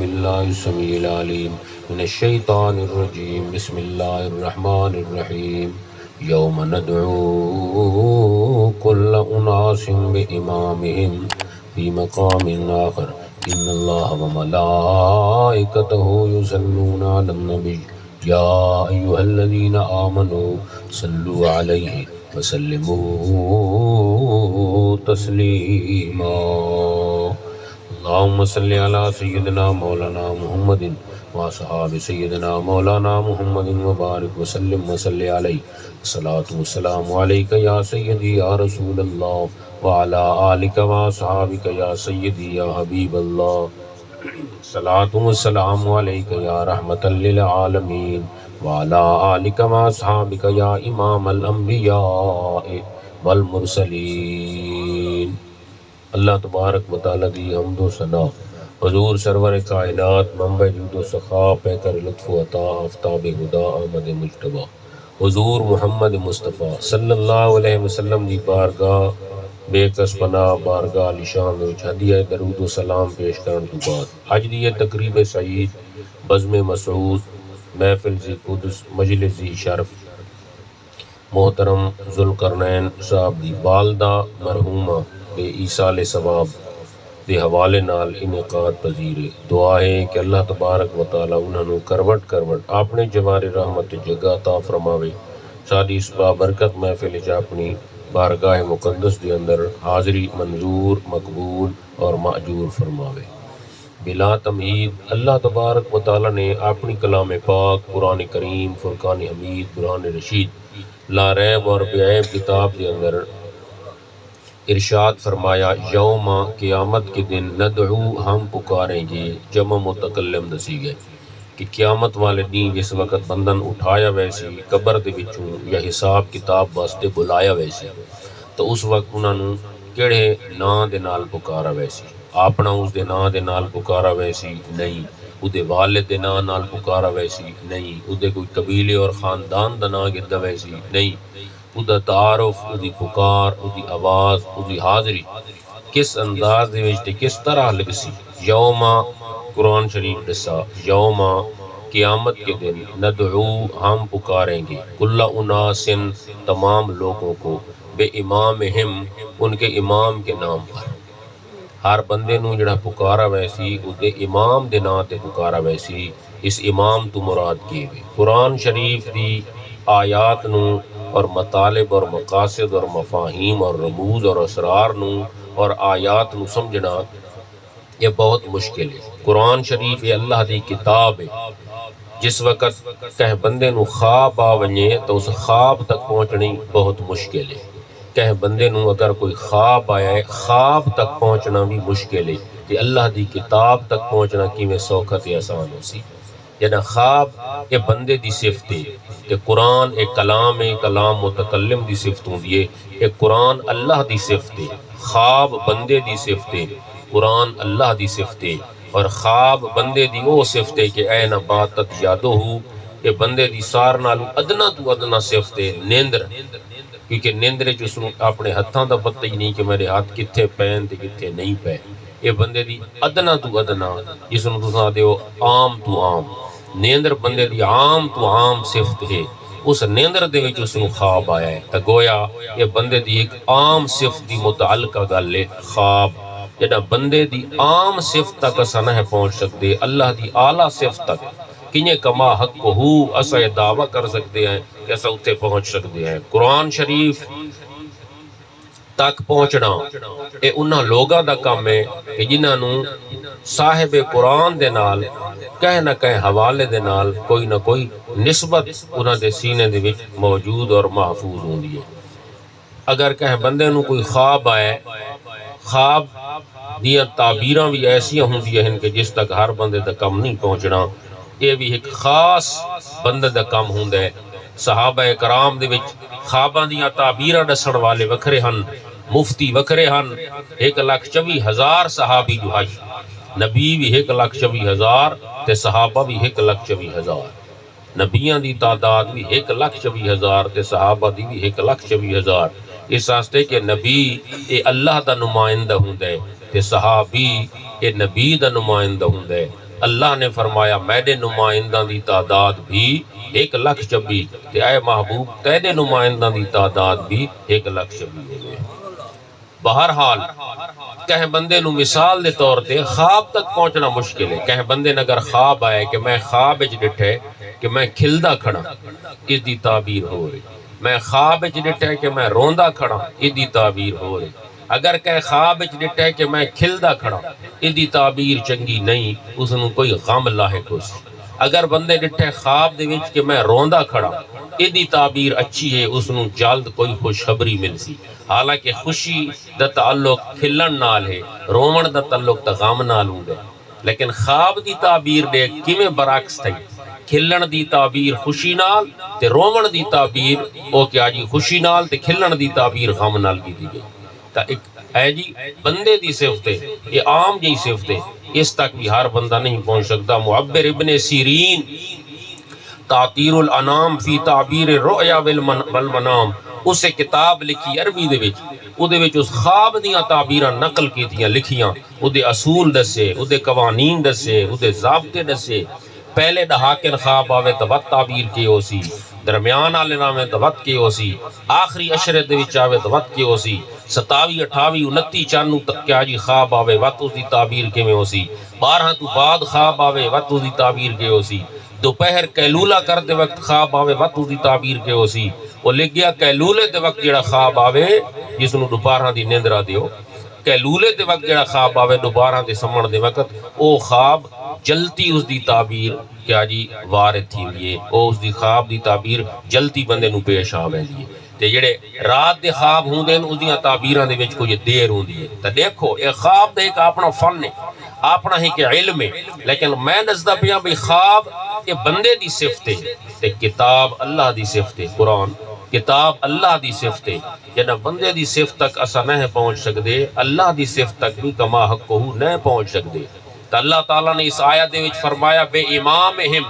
باللہ السمیع العلیم من الشیطان الرجیم بسم اللہ الرحمن الرحیم یوم ندعو کل اناس بامامہم فی مقام آخر ان اللہ وملائکتہ یصلون علی النبی یا ایہا الذین آمنوا صلوا علیہ وسلموا تسلیما اللہم صلی علی سیدنا مولانا محمد واصحاب سیدنا مولانا محمد وبارک وسلم وصلی علیہ الصلاۃ والسلام علیک یا سیدی یا رسول اللہ وعلی آلک واصحابک یا سیدی یا حبیب اللہ الصلاۃ والسلام علیک یا رحمۃ للعالمین وعلی آلک واصحابک یا امام الانبیاء والمرسلین۔ اللہ تبارک و تعالیٰ دی حمد و ثنا حضور سرور کائنات منبع جود و سخا پیکر لطف و عطا آفتاب ہدا احمد مجتبیٰ حضور محمد مصطفیٰ صلی اللہ علیہ وسلم دی بارگاہ بے کس پناہ بارگاہ علی شان وچ ہدیہ درود و سلام پیش کرن تو بعد اج دی تقریب سعید بزم مسعود محفل ذی قدس مجلس ذی شرف محترم ذوالقرنین صاحب دی والدہ مرحومہ بے ایصال ثواب دے حوالے نال انعقاد پذیر ہے۔ دعا ہے کہ اللہ تبارک و تعالی انہاں نوں کروٹ کروٹ اپنے جوار رحمت جگہ عطا فرماوے۔ ساری اس بابرکت محفل وچ اپنی بارگاہ مقدس دے اندر حاضری منظور مقبول اور ماجور فرماوے۔ بلا تمہید اللہ تبارک و تعالی نے اپنی کلام پاک قرآن کریم فرقان حمید برہان رشید لا ریب اور بے عیب کتاب دے اندر ارشاد فرمایا یوم قیامت کے دن ندعو ہم پکاریں گے، جمع متکلم دسی گئے کہ قیامت والے دن جس وقت بندن اٹھایا ویسی قبر دے وچوں یا حساب کتاب واسطے بلایا ویسی تو اس وقت انہاں نوں کیڑے ناں دے نال پکارا ویسی؟ اپنا اس دے ناں دے نال پکارا ویسی نہیں، او دے والد دے ناں نال پکارا ویسی نہیں، او دے کوئی قبیلے اور خاندان دا ناں گردا ویسی نہیں، او دا تعارف، او دی پکار، او دی آواز، او دی حاضری کس انداز دے وچ تے کس طرح لگسی؟ یوم قرآن شریف دسا یوم قیامت کے دن ندعو ہم پکاریں گے کل اناسن تمام لوگوں کو بے امامہم ان کے امام کے نام پر۔ ہر بندے نوں جڑا پکارا ویسی او دے امام دے نام تے پکارا ویسی۔ اس امام تو مراد کی وے قرآن شریف دی آیات نوں اور مطالب اور مقاصد اور مفاہیم اور رموز اور اسرار نوں اور آیات نوں سمجھنا یہ بہت مشکل ہے۔ قرآن شریف یہ اللہ دی کتاب ہے، جس وقت کہ بندے نوں خواب آ ونجے تو اس خواب تک پہنچنی بہت مشکل ہے۔ کہ بندے نوں اگر کوئی خواب آیا ہے خواب تک پہنچنا بھی مشکل ہے کہ اللہ دی کتاب تک پہنچنا کیویں سوکھا تے آسان ہو سی۔ یعنی خواب یہ بندے دی صفت ہے کہ قرآن ایک کلام ہے، کلام متکلم دی صفت ہوندی ہے، ایک قرآن اللہ دی صفت ہے، خواب بندے دی صفت ہے، قرآن اللہ دی صفت ہے، اور خواب بندے دی وہ صفت ہے کہ اے نباتت یادو ہو، یہ بندے دی سار نالو ادنا تو ادنا صفت ہے نیندر، کیونکہ نیندرے جو سنو اپنے ہتھاں دا پتہ ہی نہیں کہ میرے ہاتھ کتھے پین تے کتھے نہیں پے، یہ بندے دی ادنا تو ادنا جس نوں تساں دیو عام تو عام، نیندر بندے دی عام تو عام صفت ہے، اس نیندر دے وچ اس نوں خواب آیا ہے تا گویا یہ بندے دی ایک عام صفت دی متعلقہ گل ہے خواب۔ جڑا بندے دی عام صفت تک اساں نہ پہنچ سکتے اللہ دی اعلیٰ صفت تک کنہیں کما حق ہو اساں یہ دعویٰ کر سکتے ہیں کہ اساں اتنے پہنچ سکتے ہیں۔ قرآن شریف تک پہنچنا اے انہاں لوگاں دا کام ہے کہ جنہاں نوں صاحب قرآن دے نال کہیں نہ کہیں حوالے دے نال کوئی نہ کوئی نسبت انہاں دے سینے دے وچ موجود اور محفوظ ہوندی ہے۔ اگر کہیں بندے نوں کوئی خواب آئے، خواب دیاں تعبیراں بھی ایسی ہوندی ہیں کہ جس تک ہر بندے دا کم نہیں پہنچنا، یہ بھی ایک خاص بندے دا کم ہوندا ہے۔ صحابہ کرام دے وچ خواباں دیاں تعبیراں دسن والے وکھرے ہن، مفتی وکھرے ہن، 1,24,000 صحابی جو حج، نبی بھی 1,24,000 تے صحابہ بھی 1,24,000، نبیاں دی تعداد بھی 1,24,000 تے صحابہ دی بھی 1,24,000۔ اس واسطے کہ نبی اے اللہ دا نمائندہ ہوندا ہے تے صحابی اے نبی دا نمائندہ ہوندا ہے۔ اللہ نے فرمایا میرے نمائنداں دی تعداد بھی 1,26,000 تے اے محبوب تیرے نمائنداں دی تعداد بھی 1,26,000 ہوئے۔ بہرحال کہیں بندے نو مثال دے طور تے خواب تک پہنچنا مشکل ہے۔ کہیں بندے نے اگر خواب آئے کہ میں خواب وچ ڈٹھے کہ میں کھلدا کھڑا، اس دی تعبیر ہو رہی۔ میں خواب وچ ڈٹھے کہ میں روندا کھڑا، اس دی تعبیر ہو رہی۔ اگر کہ خواب وچ ڈٹھے کہ میں کھلدا کھڑا، اس دی تعبیر چنگی نہیں، اس نو کوئی غم لاحق ہو سی۔ اگر بندے ڈٹھے خواب دے وچ کہ میں روندا کھڑا، اس دی تعبیر اچھی ہے، اس نو جلد کوئی خوشخبری مل سی۔ حالانکہ خوشی دا تعلق کھلن نال ہے، رومن دا تعلق تا غم نال ہوندا ہے۔ لیکن خواب دی تعبیر دے کیویں برعکس تھی، کھلن دی تعبیر خوشی نال تے رومن دی تعبیر او کیا جی خوشی نال تے کھلن دی تعبیر غم نال کی دی گئی۔ تا ایک ہے جی بندے دی صفت ہے، یہ عام جی صفت ہے، اس تک بھی ہر بندہ نہیں پہنچ سکتا۔ معبر ابن سیرین تعطیر الانام فی تعبیر الرؤیا والمنام، اسے کتاب لکھی عربی دے وچ، او دے وچ اس خواب دیاں تعبیراں نقل کیتیاں لکھیاں، او دے اصول دسے، او دے قوانین دسے، او دے ضابطے دسے۔ پہلے دہاکن خواب آوے تو وقت تعبیر کی ہو سی، درمیان آلے نامے تو وقت کی ہو سی، آخری عشرے دے وچ آوے تو وقت کی ہو سی، 27 28 29 چانو تک کیا جی خواب آوے وقت اس دی تعبیر کے میں ہو سی، 12 تو بعد خواب آوے وقت اس دی تعبیر کے ہو سی، دوپہر قیلولہ کرتے وقت خواب آوے وقت اس دی تعبیر کے ہو سی، وہ لکھ گیا قیلولے دے وقت جڑا خواب آوے جس نو دوپہر دی نیندرا دیو، قیلولے دے وقت جڑا خواب آوے دوپہر دی سمن دے وقت، او خواب جلتی اس دی تعبیر کیا جی وارد تھی لیے، او اس دی خواب دی تعبیر جلتی بندے نو پیش آوے لیے۔ تے جڑے رات دے خواب ہوں دے اس دیاں تعبیراں دے وچ کوئی دیر ہوں دی ہے۔ تے دیکھو اے خواب دے ایک اپنا فن ہے، اپنا ہی کہ علم ہے، لیکن میں نزدہ پیا بھی خواب یہ بندے دی صفت ہے تے کتاب اللہ دی صفت ہے۔ قرآن کتاب اللہ دی صفت ہے، جنہ بندے دی صفت تک اسا نہیں پہنچ سکدے، اللہ دی صفت تک بھی کما حق کو نہیں پہنچ سکدے۔ تو اللہ تعالیٰ نے اس آیت دے وچ فرمایا بے امامہم،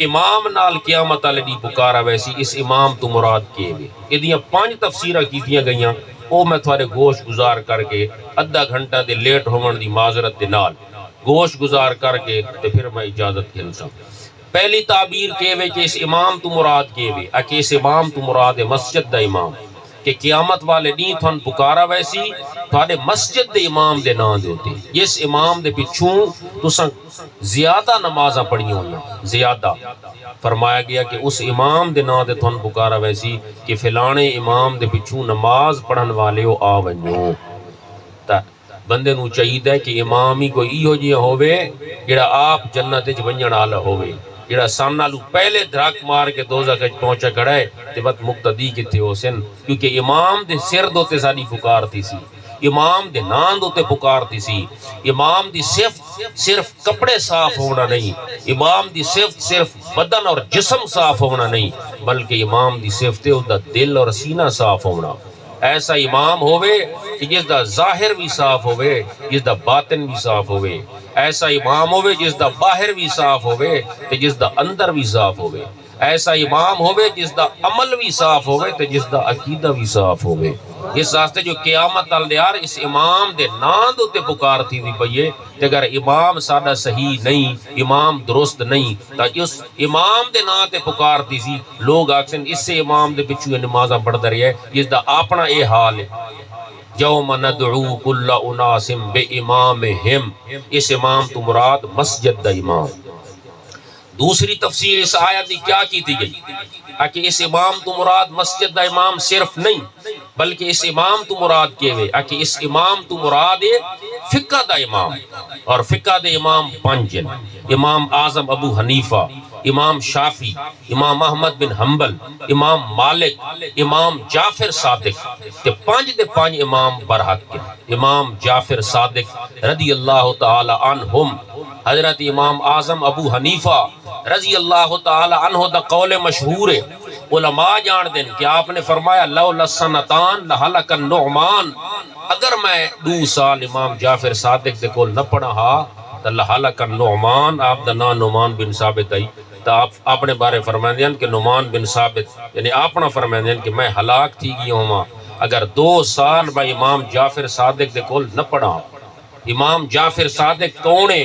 امام نال قیامت والے دی پکارا ویسی اس امام تو مراد کیے گئے۔ یہ دیاں 5 تفسیرہ کیتیاں گئیاں، او میں تھوڑے گوشت گزار کر کے ادھا گھنٹہ دے لیٹ ہومن دی معذرت دے نال گوشت گزار کر کے تے پھر میں اجازت کھلتا۔ پہلی تعبیر کیے ہوئے کہ اس امام تو مراد کیے ہوئے، کہ اس امام تو مراد ہے مسجد دا امام، کہ قیامت والے نہیں تھن پکارا ویسی تھوڑے مسجد دے امام دے نام دے ہوتے، اس امام دے پچھوں تساں زیادہ نمازاں پڑھی ہوئی، زیادہ فرمایا گیا کہ اس امام دے نام دے تھن پکارا ویسی کہ فلانے امام دے پچھوں نماز پڑھن والے ہو آ ونجو۔ تا بندے نو چاہیے کہ امام ہی کوئی ایہو جہا ہووے جڑا آپ جنت وچ ونجن والا ہووے، جڑا سان نالو پہلے دھڑک مار کے دوزخ وچ پہنچا کھڑا ہے تے وقت مقتدی کتے ہو سن، کیونکہ امام دے سر دوتے ساری پکارتی سی، امام دے نام دوتے پکارتی سی۔ امام دی صرف کپڑے صاف ہونا نہیں، امام دی صرف بدن اور جسم صاف ہونا نہیں، بلکہ امام دی صفت ہے دا دل اور سینہ صاف ہونا۔ ایسا امام ہووے کہ جس دا ظاہر بھی صاف ہووے، جس دا باطن بھی صاف ہووے، ایسا امام ہووے جس دا باہر بھی صاف ہووے تے جس دا اندر بھی صاف ہووے، ایسا امام ہووے جس دا عمل بھی صاف ہووے تے جس دا عقیدہ بھی صاف ہووے۔ اس واسطے جو قیامت یار اس امام دے نام دے پکار تھی دی پئیے تے اگر امام سادہ صحیح نہیں، امام درست نہیں، تا اس امام دے نام تے پکارتی سی لوگ آکسن اس سے امام دے پچھو نمازاں پڑھدا رہیا ہے، جس دا اپنا اے حال ہے۔ یوم ندعو کل اناس بے امامہم، اس امام تو مراد مسجد دا امام۔ دوسری تفسیر اس آیت دی کیا کی تھی گئی کہ اس امام تو مراد مسجد دا امام صرف نہیں بلکہ اس امام تو مراد کیے ہوئے کہ اس امام تو مراد ہے فقہ دا امام، اور فقہ دے امام 5 ہیں، امام اعظم ابو حنیفہ، امام شافی، امام احمد بن حنبل، امام مالک، امام جعفر صادق، تے 5 امام برحق کے۔ امام جعفر صادق رضی اللہ تعالی عنہم، حضرت امام اعظم ابو حنیفہ رضی اللہ تعالی عنہ دا قول مشہور ہے، علماء جان دیں کہ آپ نے فرمایا لولا سنتان لہلک النعمان، اگر میں 2 سال امام جعفر صادق دے کول نہ پڑھا ہا تو لہلک النعمان، آپ دا نام نعمان بن ثابت آئی، تو آپ اپنے بارے فرمائیں دیں کہ نعمان بن ثابت یعنی اپنا فرمائیں دیں کہ میں ہلاک تھی گئی ہوں اگر 2 سال میں امام جعفر صادق دے کول نہ پڑھا۔ امام جعفر صادق کون ہے؟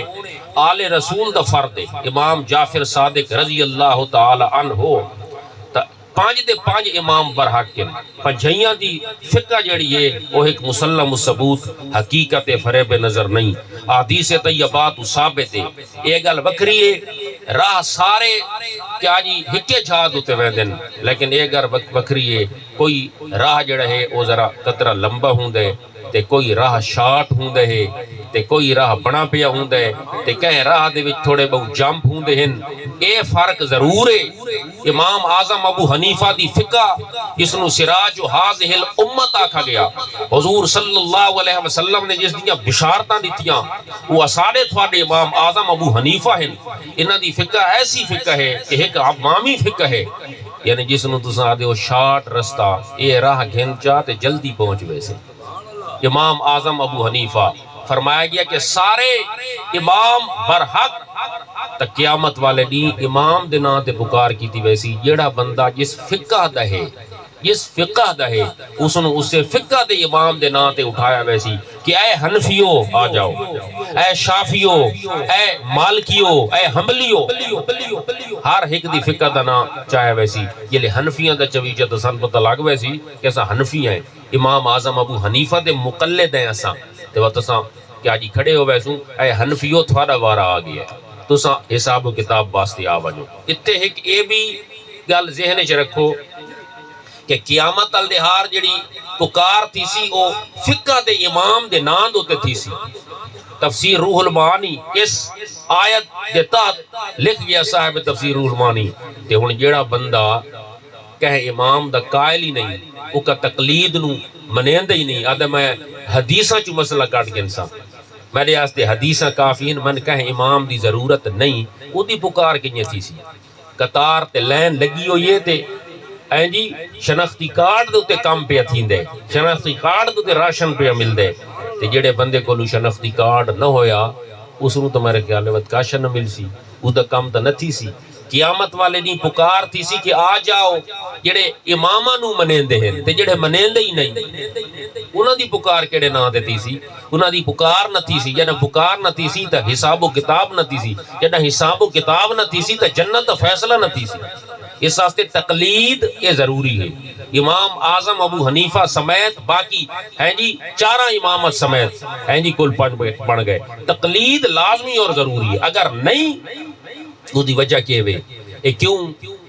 آل رسول دا فرد ہے امام جعفر صادق رضی اللہ تعالی عنہ پانچ دے پانچ امام برحق ہیں پنجھیاں دی فقہ جڑی ہے وہ ایک مسلم ثبوت حقیقت فریب نظر نہیں احادیث طیبات ثابت ہے یہ گل وکری ہے راہ سارے کیا جی ہکے چھا دوتے ویندن لیکن یہ گل وکری ہے کوئی راہ جڑا ہے وہ ذرا قطرہ لمبا ہوندے تے کوئی راہ شارٹ ہوندے ہے تے کوئی راہ بنا پیا ہوندے تے کہیں راہ دے وچ تھوڑے بہت جمپ ہوندے ہیں اے فرق ضرور ہے امام اعظم ابو حنیفہ دی فقہ جس نو سراج و حاضح الامت آکھا گیا حضور صلی اللہ علیہ وسلم نے جس دیاں بشارتاں دیتیاں وہ سارے تھوڑے امام اعظم ابو حنیفہ ہیں انہاں دی فقہ ایسی فقہ ہے کہ ایک عوامی فقہ ہے یعنی جس نو تساں آدھے ہو شارٹ رستہ اے راہ گھن چا تے جلدی پہنچ ویسے امام اعظم ابو حنیفہ فرمایا گیا کہ سارے امام برحق تا قیامت والے دین امام دے نام تے پکار کی تھی ویسی جیڑا بندہ جس فقہ دا ہے اسے فقہ دے امام دے نام تے اٹھایا ویسی کہ اے حنفیو آ جاؤ اے شافیو اے مالکیو اے حنبلیو ہر ایک دی فقہ دا نام چاہے ویسی یہ لے حنفیاں دا چویچہ تو سن پتہ لگ ویسی کہ ایسا حنفی ہیں امام اعظم ابو حنیفہ دے مقلد ہیں ایسا تو تساں کیا جی کھڑے ہو ویسوں اے حنفیو تھوڑا وارا آ گیا تساں حساب و کتاب واسطے آ وجو اتنے ایک اے بھی گل ذہن وچ رکھو کہ قیامت الدہار جڑی پکار تھی سی او فقہ دے امام دے نام دوتے تھی سی تفسیر روح المعانی اس آیت دے تحت لکھ گیا صاحب تفسیر روح المعانی تے ہن جیڑا بندہ کہے امام دا قائل ہی نہیں او کا تقلید نو منیندہ ہی نہیں آدھا میں حدیثاں چو مسئلہ کاٹ گنسا میرے آستے حدیثاں کافی ہیں من کہیں امام دی ضرورت نہیں او دی پکار کنیا تھی سی قطار تے لین لگی ہو یہ تے این جی شناختی کارڈ دو تے کام پہ اتھین دے شناختی کارڈ دو تے راشن پہ مل دے تے جڑے بندے کو لو شناختی کارڈ نہ ہویا اس نو تو میرے خیال ہے کاشن نہ مل سی او دا کام تا نہ تھی سی قیامت والے نہیں پکار تھی سی کہ آ جاؤ جڑے امامہ نو منیندے ہیں تے جڑے منیندے ہی نہیں انہاں دی پکار کیڑے نہ دیتی سی انہاں دی پکار نہ تھی سی جنہ پکار نہ تھی سی تا حساب و کتاب نہ تھی سی جنہ حساب و کتاب نہ تھی سی تا جنت فیصلہ نہ تھی سی اس واسطے تقلید یہ ضروری ہے امام اعظم ابو حنیفہ سمیت باقی ہیں جی چارہ امامت سمیت ہیں جی کل بن گئے تقلید لازمی اور ضروری ہے اگر نہیں وہ دی وجہ کیے ہوئے اے کیوں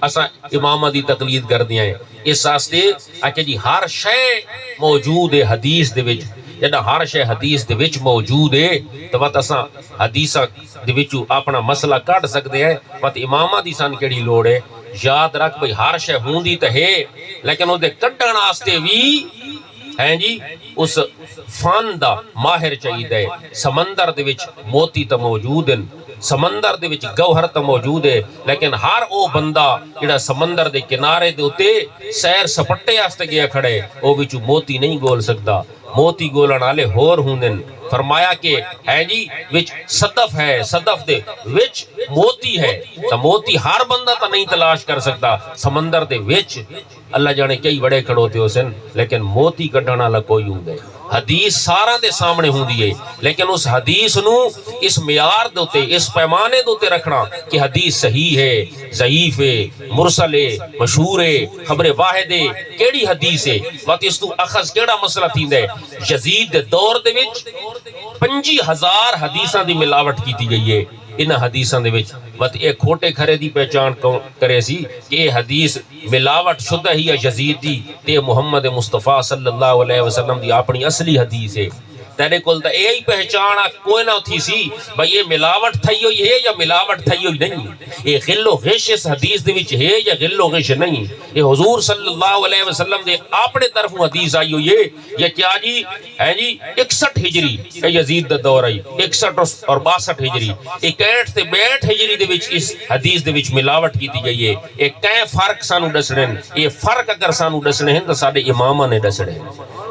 اسا امامہ دی تقلید کر دیا ہے اس واسطے کہ جی ہر شے موجود ہے حدیث دے وچ جدہ ہر شے حدیث دے وچ موجود ہے تو وقت اسا حدیثہ دے وچو اپنا مسئلہ کٹ سکتے ہیں وقت امامہ دی سان کیڑی لوڑ ہے یاد رکھ بھئی ہر شے ہوندی تے ہے لیکن وہ دے کٹن واسطے بھی ہیں جی اس فن دا ماہر چاہیے سمندر دے وچ موتی تے موجود ہیں سمندر دے وچ گوہر تے موجود ہے لیکن ہر او بندہ جڑا سمندر دے کنارے دے اوتے سیر سپٹے واسطے گیا کھڑے او وچ موتی نہیں گول سکدا موتی گولن والے ہور ہوندن فرمایا کہ ہے جی وچ صدف ہے صدف دے وچ موتی ہے تا موتی ہر بندہ تا نہیں تلاش کر سکتا سمندر دے وچ اللہ جانے کئی بڑے کھڑوتے ہو سن لیکن موتی کڈنا والا کوئی ہوندے حدیث سارا دے سامنے ہوندی ہے لیکن اس حدیث نو اس معیار دوتے اس پیمانے دوتے رکھنا کہ حدیث صحیح ہے ضعیف ہے مرسل ہے مشہور ہے خبر واحد ہے کیڑی حدیث ہے وقت اس تو اخذ کیڑا مسئلہ تھیندہ ہے یزید دے دور دے وچ 50,000 حدیثاں دی ملاوٹ کیتی گئی ہے انہاں حدیثاں دے وچ وقت ایک کھوٹے کھرے دی پہچان کرے سی کہ یہ حدیث ملاوٹ شدہ ہی ہے یزید دی تے محمد مصطفیٰ صلی اللہ علیہ وسلم دی اپنی اصلی حدیث ہے تیرے کول تا یہی پہچان کوئی نہ تھی سی بھئی یہ ملاوٹ تھئی ہوئی ہے یا ملاوٹ تھئی ہوئی نہیں یہ غل و غش اس حدیث دے وچ ہے یا غل و غش نہیں یہ حضور صلی اللہ علیہ وسلم دے اپنے طرف حدیث آئی ہوئی ہے یہ کیا جی ہے جی 61 ہجری یزید دا دور آئی 61 اور 62 ہجری 61 تے 62 ہجری دے وچ اس حدیث دے وچ ملاوٹ کیتی گئی ہے ایک کئی فرق سانو دسنے یہ فرق اگر سانو دسنے ہیں تو سارے امامہ نے دسنے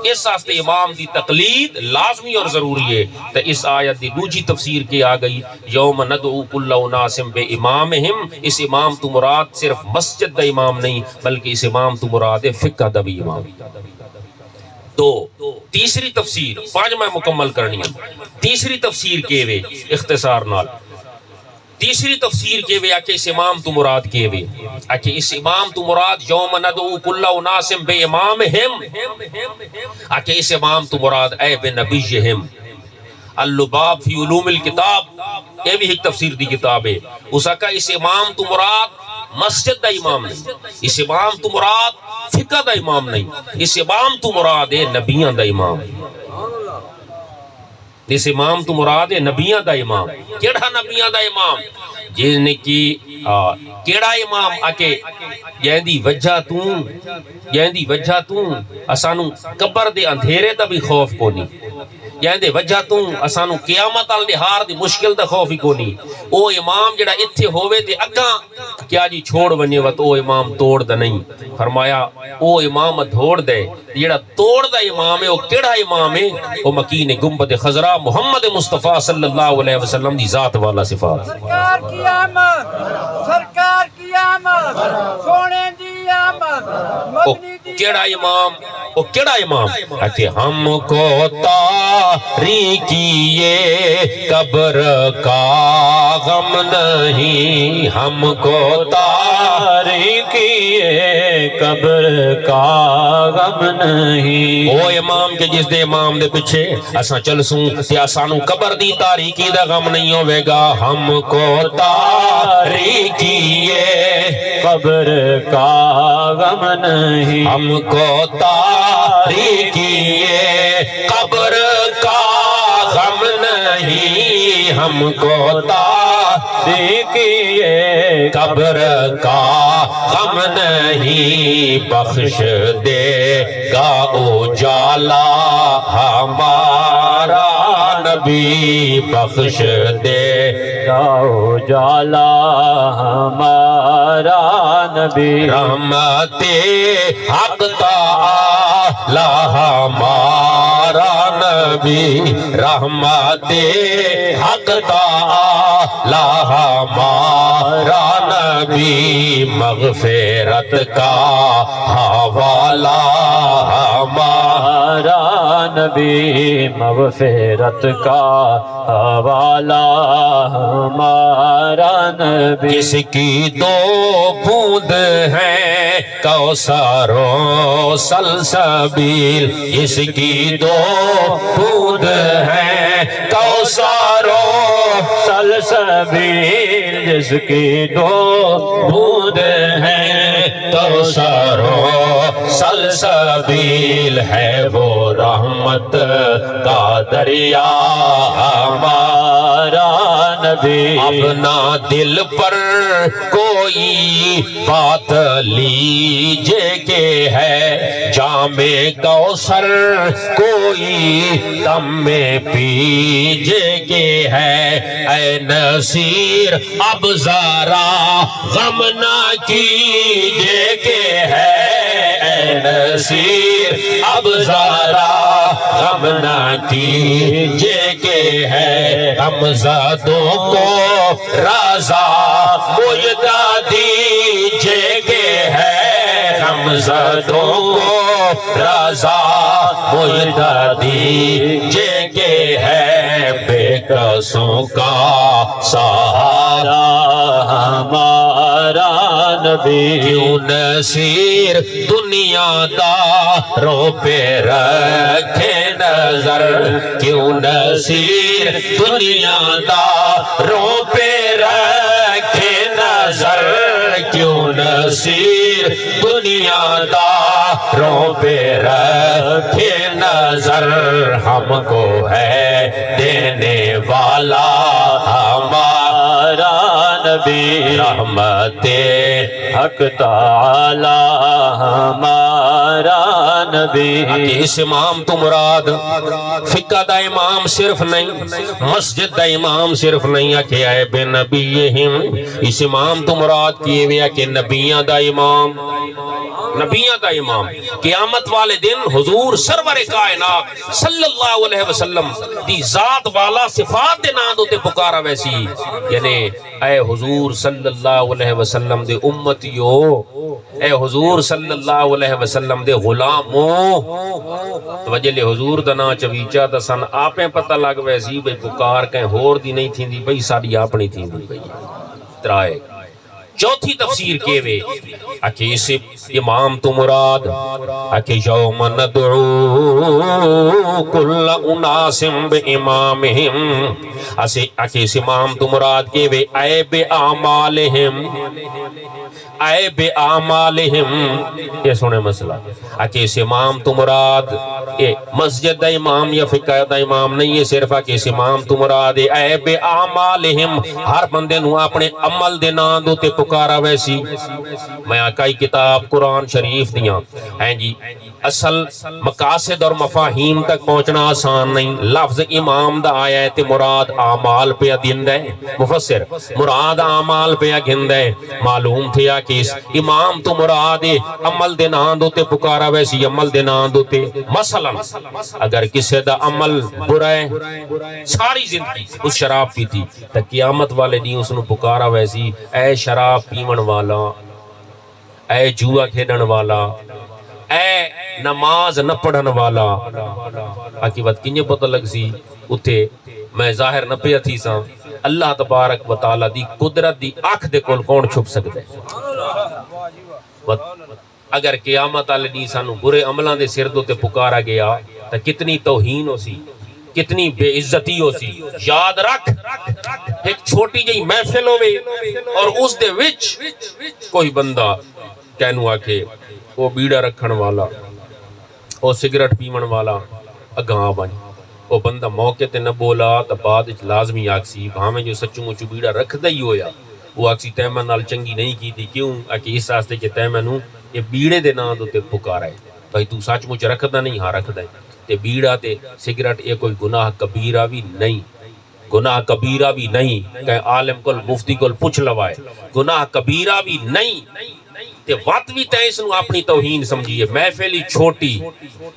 اس واسطے امام دی تقلید لازمی اور ضروری ہے تو اس آیت دی دوجی تفسیر کی آ گئی یوم ندعو کل اناس بے امامہم اس امام تو مراد صرف مسجد دا امام نہیں بلکہ اس امام تو مراد فقہ دا بھی امام تو تیسری تفسیر پانچ میں مکمل کرنی ہے تیسری تفسیر کے وے اختصار نال تیسری تفسیر کے وے کہ اس امام تو مراد کے وے کہ اس امام تو مراد یوم ندعو کل اناس بے امامہم کہ اس امام تو مراد اے بے نبیہم اللباب فی علوم الکتاب یہ بھی ایک تفسیر دی کتاب ہے اس کا اس امام تو مراد مسجد دا امام نہیں اس امام تو مراد فقہ دا امام نہیں اس امام تو مراد ہے نبیان دا امام اس امام تو مراد ہے نبیان دا امام کیڑا نبیان دا امام جن کی کیڑا امام آکے جہندی وجہ توں اسانو قبر دے اندھیرے دا بھی خوف کونی جہندے وجہ توں اسانو قیامت ال دہار دی مشکل دا خوف ہی کونی او امام جڑا اتھے ہووے تے اگاں کیا جی چھوڑ ونجے وت او امام توڑ دا نہیں فرمایا او امام دھوڑ دے جڑا توڑ دا امام ہے او کیڑا امام ہے او مکین گنبد خضرا محمد مصطفیٰ صلی اللہ علیہ وسلم دی ذات والا صفات سرکار کی آمد سونے دی آمد مدنی دی کیڑا امام او کیڑا امام کہ ہم کو تاریکیے قبر کا غم نہیں ہم کو تاریکیے قبر کا غم نہیں او امام کے جس دے امام دے پچھے اساں چل سوں تے اسانو قبر دی تاریکی دا غم نہیں ہوے گا ہم کو تاریکیے قبر کا غم نہیں ہم کو تاریکیے قبر کا غم نہیں ہم کو تاریکیے قبر کا غم نہیں بخش دے گا اجالا ہمارا نبی بخش دے گا اجالا ہمارا نبی رحمت حق تعالی ہمارا نبی رحمت حق تعالی ہمارا نبی مغفرت کا حوالہ ہمارا نبی مغفرت کا حوالہ ہمارا نبی اس کی دو بوند ہیں کوثر و سلسبیل اس کی دو بوند ہیں کوثر و سلسبیل جس کی دو بوند ہیں کوثر و سلسبیل ہے وہ رحمت کا دریا ہمارا نبی اپنا دل پر کوئی بات لیجے کہ ہے جام کوثر کوئی دم میں پیجے کہ ہے اے نصیر اب ذرا غم نہ کیجے کہ ہے اے نصیر اب ذرا غم نہ کیجے کہ ہے غمزدوں کو رضا مجدہ دیجے کہ ہے غمزدوں کو رضا مجدہ دیجے کہ ہے بے کسوں کا سہارا ہمارا نبی کیوں نصیر دنیا داروں پہ رکھے نظر کیوں نصیر دنیا داروں پہ رکھے نظر کیوں نصیر دنیا داروں پہ رکھے نظر ہم کو ہے دینے والا ہمارا نبی رحمت حق تعالی ہمارا نبی اس امام تو مراد فقہ دا امام صرف نہیں مسجد دا امام صرف نہیں کہ اے بے نبیہم اس امام تو مراد کیے ہوئے کہ نبیان دا امام نبیاں دا امام قیامت والے دن حضور سرور کائنات صلی اللہ علیہ وسلم دی ذات والا صفات دے نام تے پکارا ویسی یعنی اے حضور صلی اللہ علیہ وسلم دے امتیو اے حضور صلی اللہ علیہ وسلم دے غلاموں توجہ لے حضور دا نا چویچا دا سن آپیں پتہ لگ ویسی بھئی پکار کہیں ہور دی نہیں تھی دی بھئی ساری اپنی تھی دی بھئی ترائے چوتھی تفسیر کے وے اکی سے امام تو مراد اکی یوم ندعو کل اناسم بے امامہم اکی سے امام تو مراد کے وے اے بے اعمالہم اے بے اعمالہم یہ سنے مسئلہ اکی سے امام تو مراد مسجد دا امام یا فقہ دا امام نہیں ہے صرف اکی سے امام تو مراد اے بے اعمالہم ہر بندے نو اپنے عمل دے نام دو تے پکارا ویسی میں آقائی کتاب قرآن شریف دیاں ہیں جی اصل مقاصد اور مفاہیم تک پہنچنا آسان نہیں لفظ امام دا آیا ہے تے مراد اعمال پہ گھند ہے مفسر مراد اعمال پہ گھند ہے معلوم تھیا کہ اس امام تو مراد عمل دے نام دو تے پکارا ویسی عمل دے نام دو تے مثلا اگر کسی دا عمل برا ہے ساری زندگی اس شراب پی تھی تا قیامت والے نہیں اس نے پکارا ویسی اے شراب پیمن والا اے جوا کھیڑن والا اے نماز نہ پڑھن والا آکی بات کنجے پتہ لگ سی اتھے میں ظاہر نہ پیا تھی ساں اللہ تبارک و تعالی دی قدرت دی آنکھ دے کول کون چھپ سکتے اگر قیامت والے دی سانو برے عملاں دے سر دے پکارا گیا تا کتنی توہین ہو سی کتنی بے عزتی ہو سی یاد رکھ ایک چھوٹی جئی محفل ہوئے اور اس دے وچ کوئی بندہ کہنو آکے وہ بیڑا رکھن والا وہ سگریٹ پیمن والا اگاں بن وہ بندہ موقع تے نہ بولا تا بعد لازمی آکسی بھامیں جو سچو مچو بیڑا رکھ دا ہی ہویا وہ آکسی تیمن نال چنگی نہیں کی تھی کیوں آکے اس آستے کہ تیمنوں یہ بیڑے دے نا دو تے پکارا ہے بھائی تو سچ مچ رکھ دا نہیں ہاں رکھ دا ہے تے بیڑا تے سگریٹ یہ کوئی گناہ کبیرہ بھی نہیں گناہ کبیرہ بھی نہیں کہ عالم کل مفتی کل پوچھ لوائے گناہ کبیرہ بھی نہیں تے وقت بھی تے اس نو اپنی توہین سمجھیے محفلی چھوٹی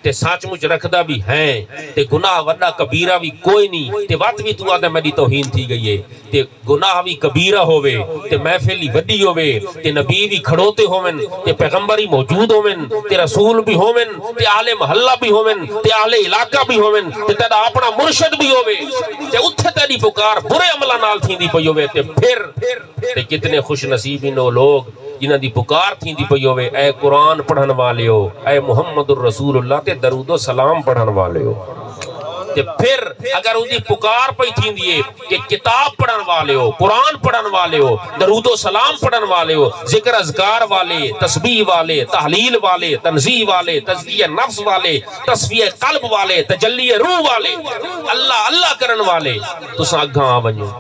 تے سچ مچ رکھدا بھی ہیں تے گناہ وڈا کبیرہ بھی کوئی نہیں تے وقت بھی تو آدھے میری توہین تھی گئی ہے تے گناہ بھی کبیرہ ہوئے تے محفلی وڈی ہوئے تے نبی بھی کھڑوتے ہوئن تے پیغمبری موجود ہوئن تے رسول بھی ہوئن تے اہل محلہ بھی ہوئن تے اہل علاقہ بھی ہوئن تے تیرا اپنا مرشد بھی ہوئے تے اتھے تیری پکار برے عملہ نال تھی دی پئی ہوئے تے پھر تے کتنے خوش نصیبی نو لوگ جنہ دی پکار تھی دی پئی ہوئے اے قرآن پڑھن والے ہو اے محمد الرسول اللہ تے درود و سلام پڑھن والے ہو تے پھر اگر ان دی پکار پئی تھی دیئے کہ کتاب پڑھن والے ہو قرآن پڑھن والے ہو درود و سلام پڑھن والے ہو ذکر اذکار والے تسبیح والے تحلیل والے تنزیح والے تزکیہ نفس والے تصفیہ قلب والے تجلی روح والے اللہ اللہ کرن والے تو ساگھاں آونجو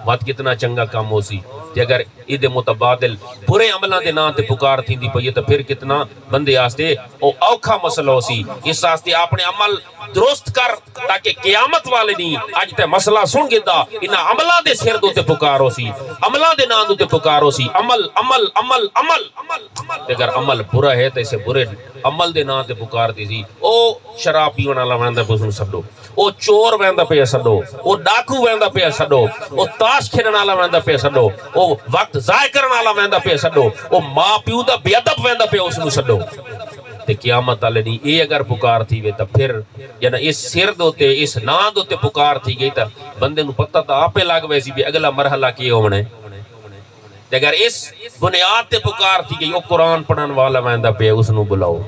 بات کتنا چنگا کام ہو سی کہ اگر عید متبادل برے عملہ دے نام تے پکار تھی دی پئی تو پھر کتنا بندے آستے او اوکھا مسئلہ ہو سی اس آستے اپنے عمل درست کر تاکہ قیامت والے نہیں آج تے مسئلہ سن گے دا انہا عملہ دے سر دو تے پکار ہو سی عملہ دے نام دو تے پکار ہو سی عمل عمل عمل عمل اگر عمل برا ہے تو اسے برے عمل دے نام تے پکار دی سی او شراب پیون والا ویندا پسن سڈو او چور ویندا پہ سڈو او ڈاکو ویندا پہ سڈو او تاش کھیڈن والا ویندا پہ سڈو او وقت ضائع کرن والا ویندا پہ سڈو او ماں پیو دا بے ادب ویندا پہ اس نو سڈو تے قیامت والے دی اے اگر پکار تھی وے تے پھر یعنی اس سر دوتے اس نا دوتے پکار تھی گئی تے بندے نو پتہ تا آپے لگ ویسی بھی اگلا مرحلہ کی ہونے تے اگر اس بنیاد تے پکار تھی گئی او قرآن پڑھن والا ویندا پہ اس نو بلاؤ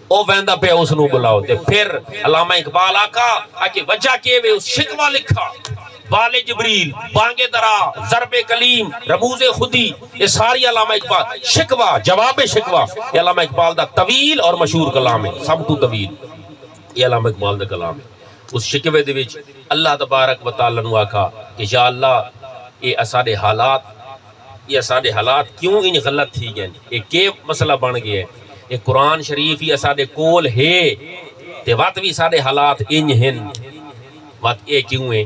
او ویندا پہ اس نو بلاؤ تے پھر علامہ اقبال آقا آکے وجہ کے وے اس شکوہ لکھا بال جبریل بانگ درا ضرب کلیم رموز خودی یہ ساری علامہ اقبال شکوہ جواب شکوہ یہ علامہ اقبال دا طویل اور مشہور کلام ہے سب تو طویل یہ علامہ اقبال دا کلام ہے اس شکوے دے وچ اللہ تبارک و تعالی نے آکھا کہ یا اللہ یہ اساڈے حالات کیوں ان غلط تھی گئے یہ کی مسئلہ بن گیا ہے یہ قرآن شریف ہی اساڈے کول ہے تے وقت بھی ساڈے حالات انج ہن وقت اے کیوں ہے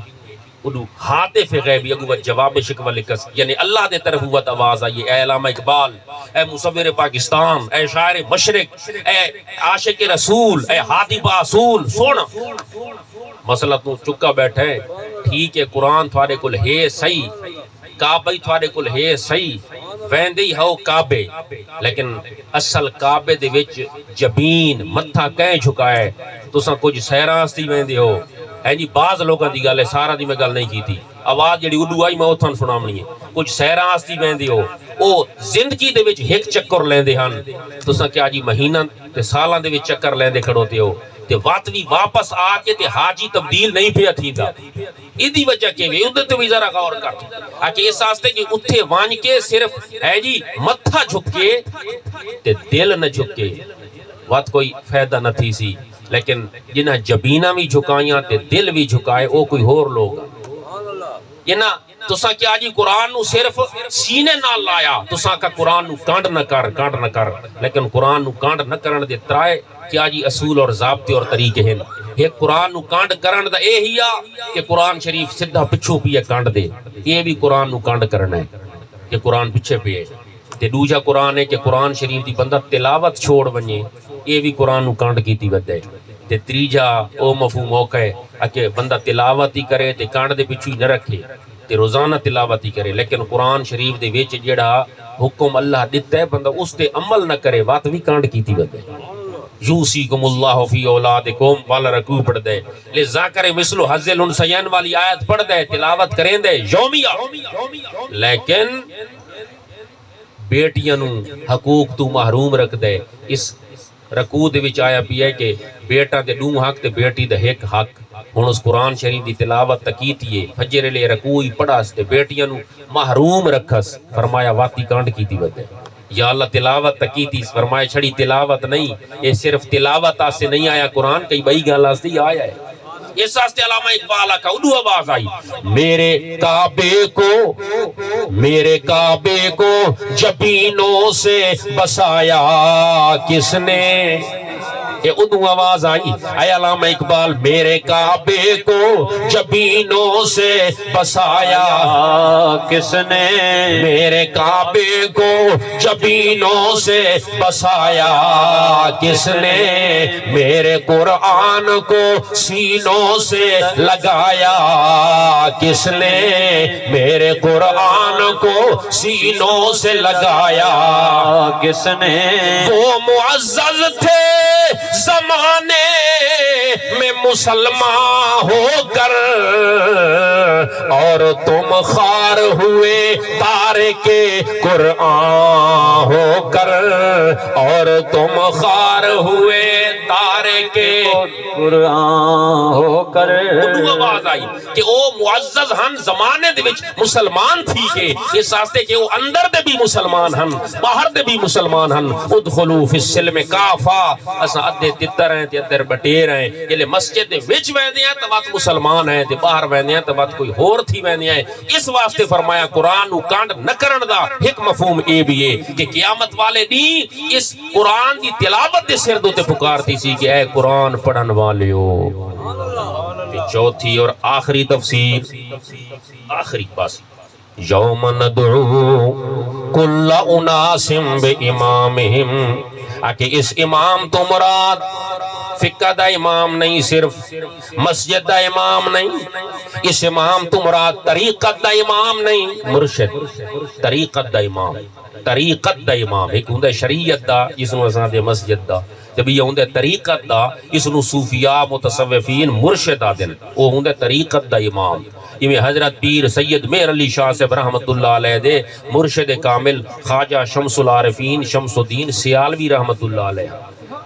انہوں حاطف غیبی اگو جواب شکوہ لکس یعنی اللہ دے طرف ہوت آواز آئیے، اے علامہ اقبال، اے مصور پاکستان، اے شاعر مشرق، اے عاشق رسول، اے ہادی باصول، سونا مسئلہ تو چکا بیٹھے ٹھیک ہے، قرآن تھوڑے کل ہے صحیح، کعبہ تھوڑے کل ہے صحیح، ویندی ہو کعبے، لیکن اصل کعبے دے وچ جبین متھا کہیں جھکائے تو ساں کچھ سیرانستی ویندی ہو، ہے جی بعض لوگاں دی گل ہے، سارا دی میں گل نہیں کی تھی، آواز جڑی اردو آئی میں اتھان سنامنی ہے، کچھ سیرانستی ویندی ہو، او زندگی دے وچ ایک چکر لیندے ہن، تو ساں کیا جی مہینہ تے سالاں دے وچ چکر لیندے کھڑوتے ہو، تے واتوی واپس آ کے تے حاجی تبدیل نہیں پیا تھیندا، ایدی وجہ کے وے ادھر تو بھی ذرا غور کر آکے اس آستے کہ اتھے وان کے صرف ہے جی متھا جھک کے تے دل نہ جھک کے وات کوئی فائدہ نہ تھی سی، لیکن جنہ جبینہ بھی جھکائیاں تے دل بھی جھکائے او کوئی اور لوگ یہ نا تساں کیا جی قرآن نو صرف سینے نہ لایا تساں کا قرآن نو کانڈ نہ کر لیکن قرآن نو کانڈ نہ کرن دے ترائے کیا جی اصول اور ضابطے اور طریقے ہیں، ایک قرآن نو کانڈ کرن دا اے ہی کہ قرآن شریف سدھا پچھو پیے کانڈ دے، یہ بھی قرآن نو کانڈ کرنا ہے کہ قرآن پچھے پیے، تے دوجا قرآن ہے کہ قرآن شریف دی بندہ تلاوت چھوڑ ونجے، یہ بھی قرآن نو کانڈ کیتی ودے، تے تریجا او مفہوم موقع ہے کہ بندہ تلاوت ہی کرے تے کانڈ دے پچھو ہی نہ رکھے تے روزانہ تلاوت ہی کرے، لیکن قرآن شریف دے وچ جڑا حکم اللہ دیتا ہے بندہ اس تے عمل نہ کرے وات بھی کانڈ کیتی ودے، یوسیکم اللہ فی اولادکم والا رکوع پڑھ دے لذاکر مثل حظ الانثیین والی آیت پڑھ دے تلاوت کریں دے یومیہ، لیکن بیٹیاں نو حقوق تو محروم رکھ دے، اس رکوع دے وچ آیا پی ہے کہ بیٹا دے 2 حق تے بیٹی دے 1 حق، ہن اس قرآن شریف دی تلاوت تکیتی ہے فجر لے رکوع پڑھاس تے بیٹیاں نو محروم رکھس، فرمایا واتی کانڈ کیتی ودے، یا اللہ تلاوت تکیتی فرمایا چھڑی تلاوت نہیں، یہ صرف تلاوت آسے نہیں آیا قرآن کئی بئی گال آسے آیا ہے، اس آستے علامہ اقبالہ کا اردو آواز آئی، میرے کعبے کو جبینوں سے بسایا کس نے، یہ اردو آواز آئی، اے علامہ اقبال میرے کعبے کو جبینوں سے بسایا کس نے، میرے کعبے کو جبینوں سے بسایا کس نے، میرے قرآن کو سینوں سے لگایا کس نے، میرے قرآن کو سینوں سے لگایا کس نے، وہ معزز تھے زمانے میں مسلمان ہو کر اور تم خار ہوئے تارک قرآن ہو کر، اور تم خار ہوئے تارک قرآن ہو کر، اردو آواز آئی کہ او معزز ہن زمانے دے وچ مسلمان تھی کہ اس واسطے کہ او اندر دے بھی مسلمان ہن باہر دے بھی مسلمان ہن، ادخلوا فی السلم کافہ، اساں ادھے تتر ہیں تے ادھر بٹیر ہیں، جلے مسجد دے وچ ویندے ہیں تے وقت مسلمان ہیں تے باہر ویندے ہیں تے وقت کوئی ہور تھی ویندے ہیں، اس واسطے فرمایا قرآن نو کانڈ نہ کرن دا ایک مفہوم اے بھی ہے کہ قیامت والے دن اس قرآن دی تلاوت دے سر دو تے پکارتی سی کہ اے قرآن پڑھن والیو، چوتھی اور آخری تفسیر آخری پاس، یوم ندعو کل اناس بامامہم، کہ اس امام تو مراد فقہ دا امام نہیں، صرف مسجد دا امام نہیں، اس امام تو مراد طریقت دا امام نہیں، مرشد طریقت دا امام، طریقت دا امام ایک ہوں شریعت دا جس نو اساں دے مسجد دا، جب یہ ہوں طریقت دا اس نو صوفیاء متصوفین مرشد آدن، وہ ہوں طریقت دا امام، یہ حضرت پیر سید مہر علی شاہ صاحب رحمت اللہ علیہ دے مرشد کامل خواجہ شمس العارفین شمس الدین سیالوی رحمت اللہ علیہ،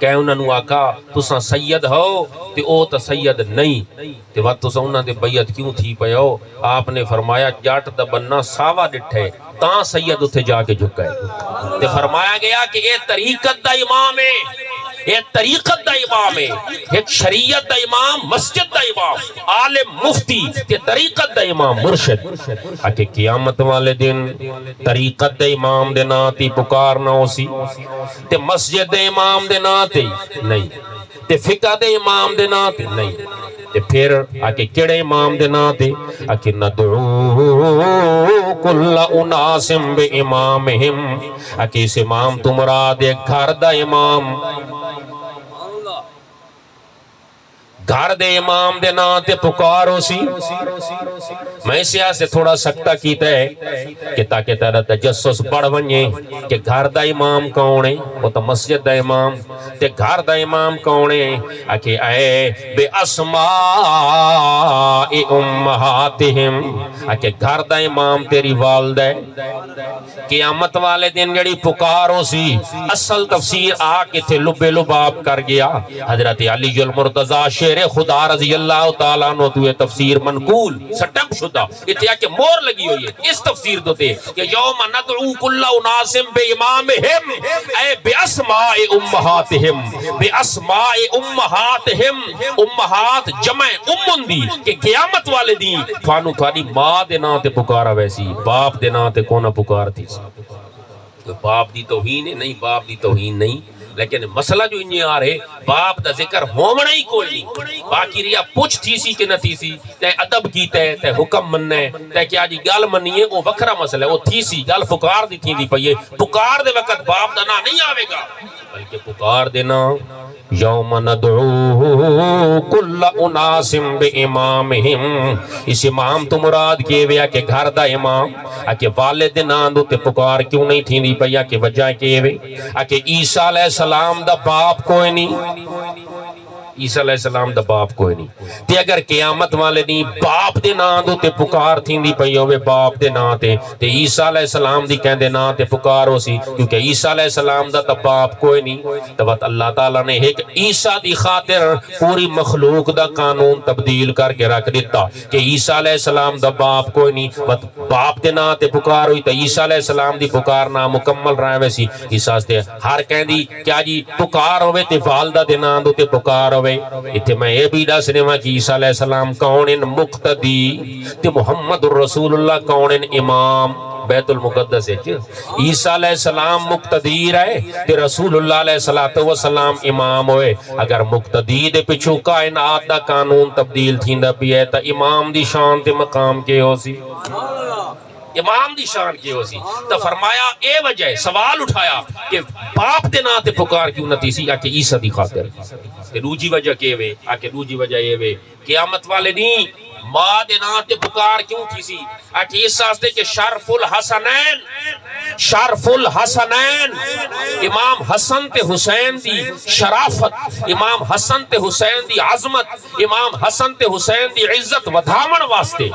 کہ انہوں نے آکھا تساں سید ہو تے او تا سید نہیں تے وقت تساں انہوں نے بیعت کیوں تھی پے ہو، آپ نے فرمایا جاٹ دا بننا ساوا ڈٹھے تاں سید اتھے جا کے جھکے، تے فرمایا گیا کہ اے طریقت دا امام ہے، ایک طریقت دا امام ہے، ایک شریعت دا امام، مسجد دا امام، عالم مفتی تے طریقت دا امام مرشد، کہ قیامت والے دن طریقت دا امام دے ناتی پکارنا ہو سی تے مسجد دے امام دے ناتی نہیں تے فقہ دے امام دے ناتی نہیں، تے پھر آکے کیڑے امام دے نا تے آکے ندعو کل اناسم بے امامہم آکے اس امام تو مراد ایک گھر دا امام گھر دے امام دے نا تے پکارو سی میں اسے سے تھوڑا سکتا کیتا ہے کہ تاکہ تیرا تجسس بڑھ ونجے کہ گھر دا امام کونے وہ تو مسجد دا امام تے گھر دا امام کونے کہ اے بے اسماء امہاتہم کہ گھر دا امام تیری والدہ ہے قیامت والے دن جڑی پکارو سی اصل تفسیر آ کے تھے لب لباب کر گیا حضرت علی المرتضی شیر خدا رضی اللہ تعالیٰ عنہ تو یہ تفسیر منقول سٹپ شدہ اتیا کہ مور لگی ہوئی ہے اس تفسیر دوتے کہ یوم ندعو کل اناسم بے امامہم اے بے اسماء امہاتہم بے اسماء امہاتہم امہات جمع امن دی کہ قیامت والے دی فانو تھوڑی ماں دے نا تے پکارا ویسی باپ دے نا تے کونا پکار تھی باپ دی توہین ہے نہیں باپ دی توہین نہیں لیکن مسئلہ جو انہیں آ رہے باپ دا ذکر ہومنا ہی کوئی نہیں باقی ریا پوچھ تھی سی کہ نہ تھی سی تے ادب کی تے حکم مننے تے کیا جی گال منیے وہ وکرہ مسئلہ ہے وہ تھی سی گال پکار دی تھی دی پئیے پکار دے وقت باپ دا نا نہیں آوے گا بلکہ پکار دینا یوم ندعو کل اناسم بے امامہم اس امام تو مراد کیے ویا کہ گھر دا امام کہ والد ناندو تے پکار کیوں نہیں تھی دی پیا کہ وجہ کیے وے کہ عیسیٰ علیہ السلام دا باپ کوئی نہیں عیسیٰ علیہ السلام دا باپ کوئی نہیں تے اگر قیامت والے نہیں باپ دے نا دو تے پکار تھی دی پئی ہوئے باپ دے نا تے عیسیٰ علیہ السلام دی کہندے نا تے پکار ہو سی کیونکہ عیسیٰ علیہ السلام دا تا باپ کوئی نہیں تو بات اللہ تعالیٰ نے ایک عیسیٰ دی خاطر پوری مخلوق دا قانون تبدیل کر کے رکھ دیتا کہ عیسیٰ علیہ السلام دا باپ کوئی نہیں بات باپ دے نا تے پکار ہوئی تا عیسیٰ علیہ السلام دی پکار نا مکمل رہے ویسی عیسیٰ سے ہر کہندی کیا جی پکار ہوئے تے والدہ دے نا دو تے پکار ہوئے اتھے میں یہ بھی دس رہا کہ عیسیٰ علیہ السلام کون ان مقتدی تے محمد الرسول اللہ کون ان امام بیت المقدس ہے عیسیٰ علیہ السلام مقتدی رہے تے رسول اللہ علیہ السلام امام ہوئے اگر مقتدی دے پچھو کائنات دا قانون تبدیل تھی نہ بھی ہے تا امام دی شان تے مقام کے ہو سی امام دی شان کی ہو سی تو فرمایا اے وجہ سوال اٹھایا کہ باپ دے نا تے پکار کیوں نہ تھی سی آکے عیسیٰ دی خاطر کہ روجی وجہ کے وے آکے روجی وجہ یہ وے قیامت والے نہیں ماں دے نا تے پکار کیوں تھی سی آکے اس ساستے کہ شرف الحسنین امام حسن تے حسین دی شرافت امام حسن تے حسین دی عظمت امام حسن تے حسین دی عزت ودھامن واسطے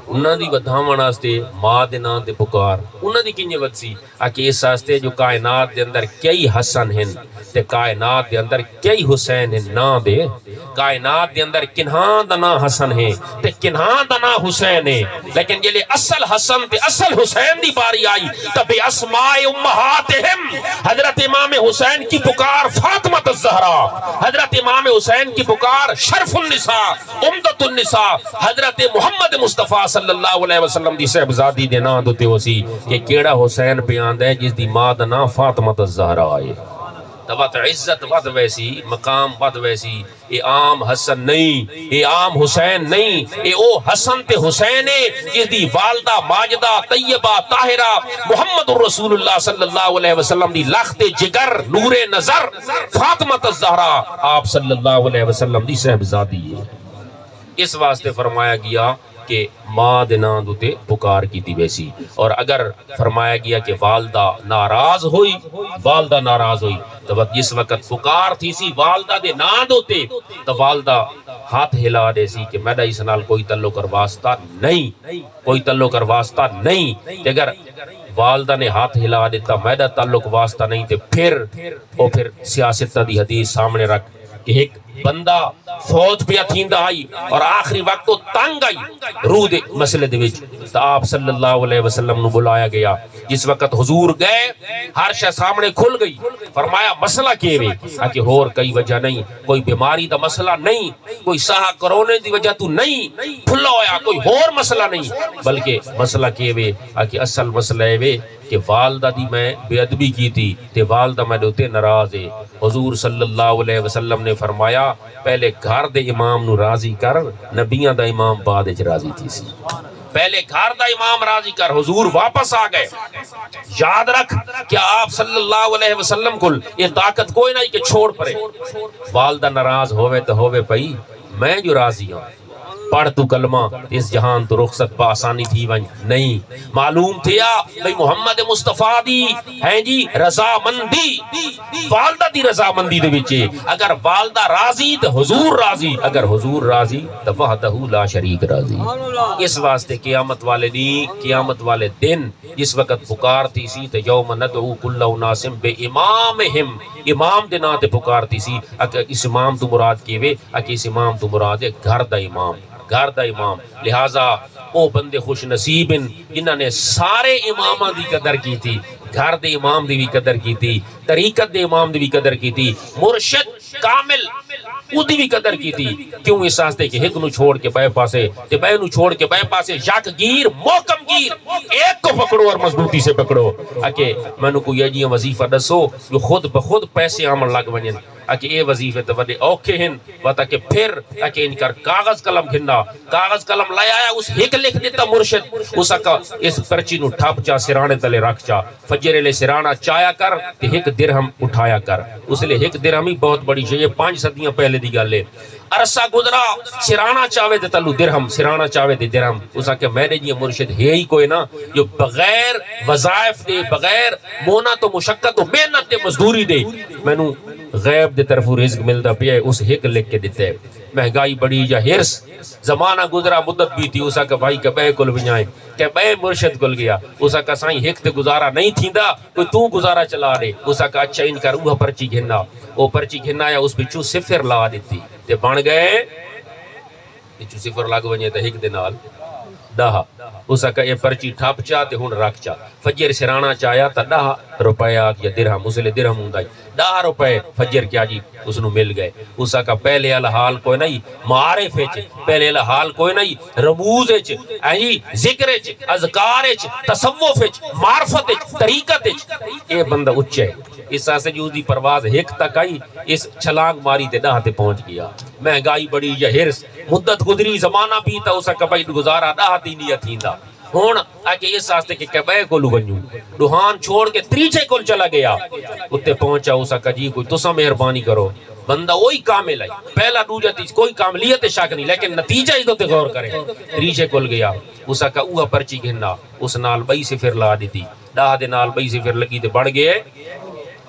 انہاں دی ودھاون واسطے ماں دے نام تے پکار انہاں دی کنجے ودسی آکے اس واسطے جو کائنات دے اندر کئی حسن ہیں تے کائنات دے اندر کئی حسین ہیں نا دے کائنات دے اندر کنہاں دا نا حسن ہے تے کنہاں دا نا حسین ہے لیکن جلے اصل حسن تے اصل حسین دی باری آئی تب اسماء امہاتہم حضرت امام حسین کی پکار فاطمہ الزہرا حضرت امام حسین کی پکار شرف النساء عمدۃ النساء حضرت محمد مصطفیٰ صلی اللہ علیہ وسلم دی صاحبزادی دے نا دوتے ہو سی کہ کیڑا حسین بیان دے جس دی ماں دا نا فاطمہ الزہرا آئے تبت عزت ود ویسی مقام ود ویسی اے عام حسن نہیں اے عام حسین نہیں اے او حسن تے حسین ہے جس دی والدہ ماجدہ طیبہ طاہرہ محمد الرسول اللہ صلی اللہ علیہ وسلم دی لخت جگر نور نظر فاطمہ الزہرا آپ صلی اللہ علیہ وسلم دی صاحبزادی ہے اس واسطے فرمایا گیا کہ ماں دے نا دوتے پکار کی تھی ویسی اور اگر فرمایا گیا کہ والدہ ناراض ہوئی تو جس وقت پکار تھی سی والدہ دے نا دوتے تو والدہ ہاتھ ہلا دے سی کہ میڈا اس نال کوئی تعلق اور واسطہ نہیں اگر والدہ نے ہاتھ ہلا دیتا میڈا تعلق واسطہ نہیں تے پھر سیاست دی حدیث سامنے رکھ کہ ایک بندہ فوج پہ تھیندا آئی اور آخری وقت تو تنگ آئی روح دے مسئلے دے وچ تو آپ صلی اللہ علیہ وسلم نو بلایا گیا جس وقت حضور گئے ہر شے سامنے کھل گئی فرمایا مسئلہ کیے وے کہ اور کئی وجہ نہیں کوئی بیماری دا مسئلہ نہیں کوئی ساہ کرونے دی وجہ تو نہیں پھلا ہویا کوئی اور مسئلہ نہیں بلکہ مسئلہ کیے وے کہ اصل مسئلہ ہے وے کہ والدہ دی میں بے ادبی کی تھی تے والدہ میں دوتے ناراض ہے. حضور صلی اللہ علیہ وسلم نے فرمایا پہلے گھر دے امام نو راضی کر، نبیاں دا امام بعد وچ راضی تھی سی. پہلے گھر دا امام راضی کر. حضور واپس آ گئے. یاد رکھ کہ آپ صلی اللہ علیہ وسلم کو یہ طاقت کوئی نہیں کہ چھوڑ پڑے. والدہ ناراض ہوئے تو ہوئے پئی، میں جو راضی ہوں. پڑھ تو کلمہ اس جہان تو رخصت پا آسانی تھی ون نہیں. معلوم تھیا بھئی محمد مصطفیٰ دی ہیں جی رضا مندی، والدہ دی رضا مندی دے وچے. اگر والدہ راضی تو حضور راضی، اگر حضور راضی تو وحدہ لا شریک راضی. اس واسطے قیامت والے دن، قیامت والے دن جس وقت پکار تھی سی تو یوم ندعو کل اناس بامامہم، امام دے نا تے پکار تھی سی. اگر اس امام تو مراد کیوے، اگر اس امام تو مراد ہے گھر دا امام، گھر دا امام. لہٰذا او بندے خوش نصیب ہیں جنہاں نے سارے اماماں دی قدر کی تھی. گھر دے امام دی بھی قدر کی تھی، طریقت دے امام دی بھی قدر کی تھی، مرشد کامل او دی بھی قدر کی تھی. کیوں؟ اس واسطے کہ ایک نو چھوڑ کے بے پاسے تے بے نو چھوڑ کے بے پاسے یک گیر محکم گیر، ایک کو پکڑو اور مضبوطی سے پکڑو. اکے مینوں کوئی ایجیاں وظیفہ دسو جو خود بخود پیسے عمل لگ ونجن. اکے اے وظیفے تے وڈے اوکھے ہیں وتا کہ پھر اکے ان کر کاغذ قلم گھننا، کاغذ قلم لے آیا اس ایک لکھ دیتا مرشد اس کا اس پرچی نو ٹھپ جا سرانے تلے رکھ جا، فجر لے سرانہ چایا کر تے ایک درہم اٹھایا کر. اس لئے ایک درہم ہی بہت بڑی شے، 5 صدیاں پہلے دی گل ہے. عرصہ گزرا سرانہ چاہے تے تلو درہم، سرانہ چاہے تے درہم. اس کہ میرے جی مرشد ہے ہی کوئی نا جو بغیر وظائف دے، بغیر مونت و مشقت و محنت دے مزدوری دے مینوں غیب دے طرف رزق ملدا پیا ہے. اس ایک لکھ کے دیتے. مہنگائی بڑی یا ہرس زمانہ گزرا مدت بھی تھی. اسا کہ بھائی کہ بے کل ونجائیں کہ بے مرشد کل گیا. اسا کہ سائیں ایک تے گزارا نہیں تھیندا کوئی تو گزارا چلا رہے. اسا کہ اچھا ان کر وہ پرچی گھننا، وہ پرچی گھننا یا اس پچھو صفر لا دیتی تے بن گئے پچھو صفر لگ ونجے تے ایک دے نال 10. اسا کہ یہ پرچی ٹھپ چا تے ہن رکھ چا. فجر سرانہ چایا تا 10 روپے یا درہم، اس لئے درہم ہوندا 10 روپے فجر کیا جی اس نو مل گئے. اسا کا پہلے الحال کوئی نہیں معارف وچ، پہلے الحال کوئی نہیں رموز وچ، جی ذکر وچ، اذکار وچ، تصوف وچ، معرفت وچ، طریقت وچ اے بندہ اچے. اس واسطے جو دی پرواز ایک تک آئی اس چھلانگ ماری تے 10 تے پہنچ گیا. مہنگائی بڑی یا ہرس مدت گزری زمانہ بھی تا اسا کا بھائی گزارا 10 تی نہیں تھیندا. ہون آکے اس واسطے کہ کبے کو لونجو دوہان چھوڑ کے تریچے کول چلا گیا. اتے پہنچا اسا کا جی کوئی تسا مہربانی کرو. بندہ وہی کامل ہے، پہلا دوجا تیج کوئی کاملیت شک نہیں، لیکن نتیجہ ہی تو تے غور کرے. تریچے کول گیا. اسا کا اوہ پرچی گھننا، اس نال 2 صفر لا دیتی. 10 دے نال 2 صفر لگی تے بڑھ گئے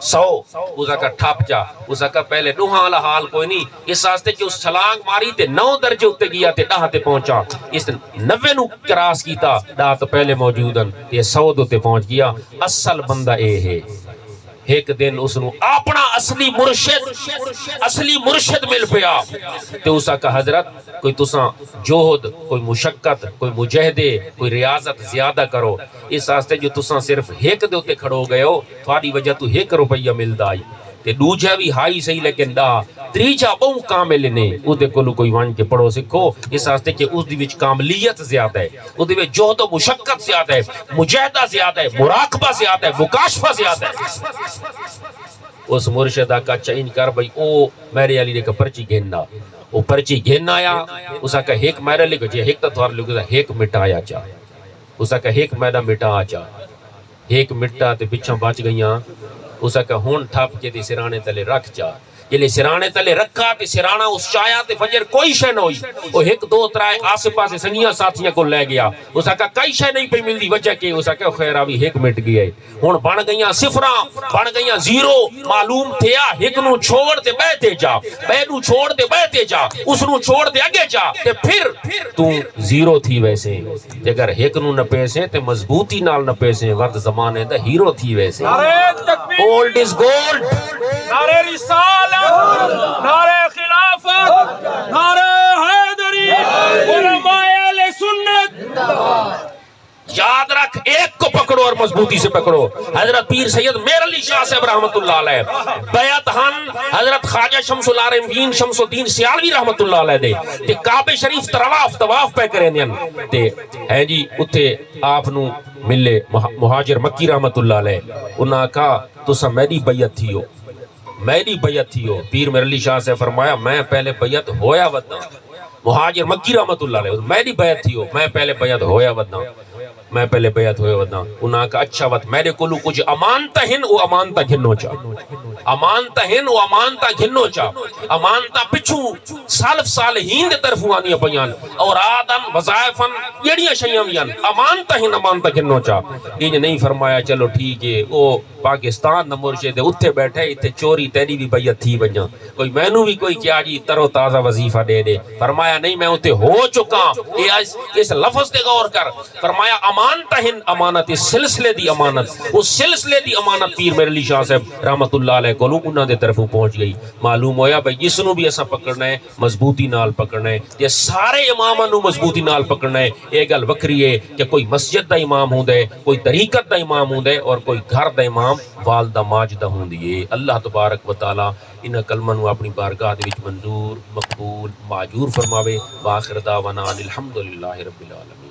100. اسا کا ٹھپ جا. اسا کا پہلے نوہاں حال کوئی نہیں. اس واسطے کہ اس چھلانگ ماری تے 9 درجے اتے گیا تے 10 تے پہنچا. اس 90 نو کراس کیتا 10 تو پہلے موجودن تے 100 دو تے پہنچ گیا. اصل بندہ اے ہے. ایک دن اس نو اپنا اصلی مرشد مل پیا تے اسا کا حضرت کوئی تساں جوہد، کوئی مشقت، کوئی مجاہدے، کوئی ریاضت زیادہ کرو. اس واسطے جو تساں صرف ایک دے تے کھڑو گئے ہو تھوڑی وجہ تو 1 روپیہ ملدا ہے تے دوجا بھی ہائی صحیح لیکن تریجا بہو کامل نے اودے کولو کوئی ون کے پڑھو سکھو. اس واسطے کہ اس دی وچ کاملیت زیادہ ہے، اس دی وچ جہد و مشقت زیادہ ہے، مجاہدہ زیادہ ہے، مراقبہ زیادہ ہے، مکاشفہ زیادہ ہے. اس مرشدہ کا چین کر بھئی او میرے علی نے پرچی گھننا. وہ پرچی گھن آیا. اسا کا ایک میرے لکھو جی ایک تتوار لکھو جا ایک مٹایا چا. اسا کا ایک میرا مٹا چا، ایک مٹا تے پچھاں بچ گئیاں. اسا کا ہون ٹھپ کے تے سرانے تلے رکھ چا. جلے سرانے تلے رکھا تے سرانہ اس چایا تے فجر کوئی شے نہ ہوئی. وہ 1 2 3 آسے پاسے سنگیاں ساتھیاں کو لے گیا. اسا کا کئی شے نہیں پہ ملدی وجہ کے. اسا کا خیر آوی 1 مٹ گیا ہے. ہون بن گئیاں صفراں، بن گئیاں 0. معلوم تھیا 1 نو چھوڑ تے بیتے جا، بے نو چھوڑ تے بیتے جا، اس نو چھوڑ تے اگے جا تے پھر تو 0 تھی ویسے. اگر 1 نو نہ پیسے تے مضبوطی نال نہ پیسے وقت زمانے دا ہیرو تھی ویسے. Old is gold. نعرہ رسالت، نعرہ خلافت، نعرہ حیدری، علماء اہل سنت. یاد رکھ ایک کو پکڑو اور مضبوطی سے پکڑو. حضرت پیر سید میر علی شاہ صاحب رحمت اللہ علیہ بیعت ہن حضرت خواجہ شمس العارفین شمس الدین سیالوی رحمت اللہ علیہ دے تے کعبے شریف طواف پہ کریں دین تے ہے جی اتھے آپ نو ملے مہاجر مکی رحمت اللہ علیہ. انہاں کہا تسا میری بیعت تھی ہو پیر میر علی شاہ سے فرمایا میں پہلے بیعت ہویا ودنا. مہاجر مکی رحمت اللہ علیہ میری بیعت تھی ہو میں پہلے بیعت ہویا ودنا. انہاں کا اچھا وقت میرے کولو کچھ امانتا ہن او امانتا گھنو چا امانتا پچھو سالف صالحین دے طرف آنی پیان اور آدم وظائفن یڑیاں شیامیان امانتا گھنو چا. یہ نہیں فرمایا چلو ٹھیک ہے او پاکستان دا مرشد اتھے بیٹھے اتھے چوری تیری بھی بیعت تھی بنیا کوئی مینو بھی کوئی کیا جی ترو تازہ وظیفہ دے. فرمایا نہیں میں اتھے ہو چکا. اس لفظ تے غور کر. فرمایا امانتا ہن امانت سلسلے دی امانت اس سلسلے دی امانت پیر میر علی شاہ صاحب رحمت اللہ علیہ کو انہاں دے طرفوں پہنچ گئی. معلوم ہویا بھئی جس نو بھی اساں پکڑنا ہے مضبوطی نال پکڑنا ہے. یہ سارے اماماں نو مضبوطی نال پکڑنا ہے. یہ گل وکری ہے کہ کوئی مسجد دا امام ہوندا ہے کوئی طریقت دا امام ہوندا ہے اور کوئی گھر دا امام والدہ ماجدہ ہوندی ہے. اللہ تبارک و تعالی انہاں کلماں نو اپنی بارگاہ دے وچ منظور مقبول ماجور فرماوے. واخر دعوانا الحمدللہ رب العالمین.